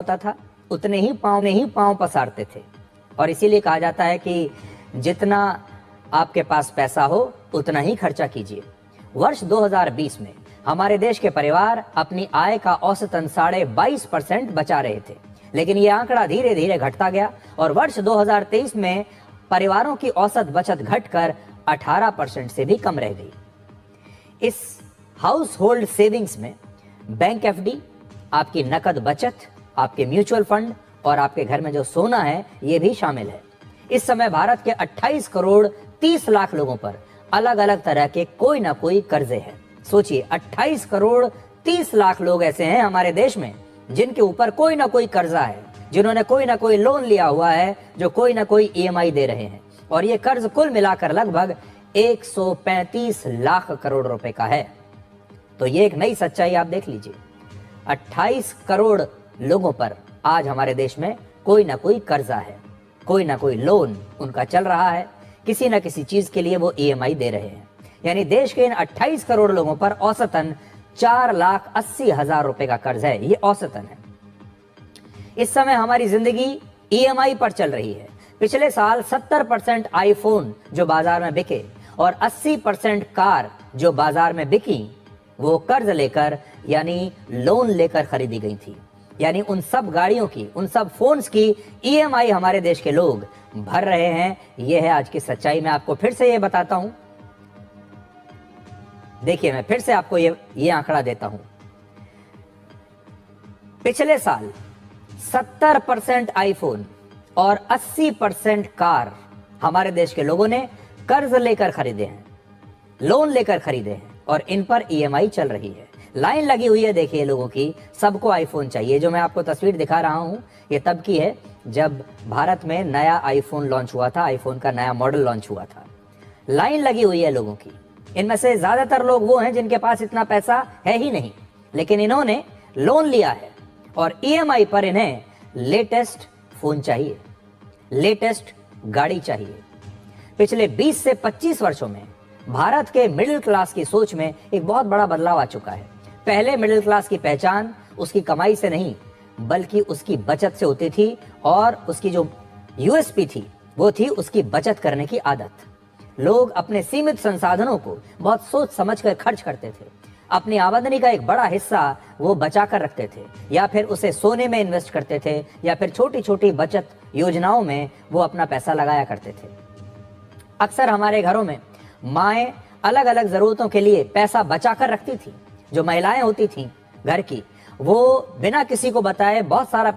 होता था उतने ही पांव पसारते थे। और इसीलिए कहा जाता है कि जितना आपके पास पैसा हो उतना ही खर्चा कीजिए। वर्ष 2020 में हमारे देश के परिवार अपनी आय का औसतन 22.5% बचा रहे थे, लेकिन यह आंकड़ा धीरे धीरे घटता गया और वर्ष 2023 में परिवारों की औसत बचत घटकर 18% से भी कम रह गई। इस हाउस होल्ड सेविंग्स में बैंक एफडी, आपकी नकद बचत, आपके म्यूचुअल फंड और आपके घर में जो सोना है ये भी शामिल है। इस समय भारत के 28 करोड़ 30 लाख लोगों पर अलग अलग तरह के कोई ना कोई कर्जे हैं। सोचिए, 28 करोड़ 30 लाख लोग ऐसे हैं हमारे देश में जिनके ऊपर कोई ना कोई कर्जा है, जिन्होंने कोई ना कोई लोन लिया हुआ है, जो कोई ना कोई ईएमआई दे रहे हैं। और ये कर्ज कुल मिलाकर लगभग 135 लाख करोड़ रुपए का है। तो ये एक नई सच्चाई आप देख लीजिए, 28 करोड़ लोगों पर आज हमारे देश में कोई ना कोई कर्जा है, कोई ना कोई लोन उनका चल रहा है, किसी ना किसी चीज के लिए वो ईएमआई दे रहे हैं। यानी देश के इन 28 करोड़ लोगों पर औसतन 4,80,000 रुपए का कर्ज है। ये औसतन है। इस समय हमारी जिंदगी ईएमआई पर चल रही है। पिछले साल 70% आईफोन जो बाजार में बिके और 80% कार जो बाजार में बिकी वो कर्ज लेकर यानी लोन लेकर खरीदी गई थी। यानी उन सब गाड़ियों की, उन सब फोन्स की ईएमआई हमारे देश के लोग भर रहे हैं। यह है आज की सच्चाई। मैं आपको फिर से ये बताता हूं। देखिए, मैं फिर से आपको ये आंकड़ा देता हूं। पिछले साल 70% आईफोन और 80% कार हमारे देश के लोगों ने कर्ज लेकर खरीदे हैं, लोन लेकर खरीदे हैं और इन पर ईएमआई चल रही है। लाइन लगी हुई है, देखिए लोगों की, सबको आईफोन चाहिए। जो मैं आपको तस्वीर दिखा रहा हूं ये तब की है जब भारत में नया आईफोन लॉन्च हुआ था, आईफोन का नया मॉडल लॉन्च हुआ था। लाइन लगी हुई है लोगों की। इनमें से ज्यादातर लोग वो हैं जिनके पास इतना पैसा है ही नहीं, लेकिन इन्होंने लोन लिया है और ईएमआई पर इन्हें लेटेस्ट फोन चाहिए, लेटेस्ट गाड़ी चाहिए। पिछले 20 से 25 वर्षों में भारत के मिडिल क्लास की सोच में एक बहुत बड़ा बदलाव आ चुका है। पहले मिडिल क्लास की पहचान उसकी कमाई से नहीं बल्कि उसकी बचत से होती थी और उसकी जो यूएसपी थी वो थी उसकी बचत करने की आदत। लोग अपने सीमित संसाधनों को बहुत सोच समझ कर खर्च करते थे। अपनी आमदनी का एक बड़ा हिस्सा वो बचा कर रखते थे या फिर उसे सोने में इन्वेस्ट करते थे या फिर छोटी छोटी बचत योजनाओं में वो अपना पैसा लगाया करते थे। अक्सर हमारे घरों में माएं अलग अलग जरूरतों के लिए पैसा बचा कर रखती थी। जो महिलाएं होती थी घर की, वो बिना किसी को बताए बहुत सारा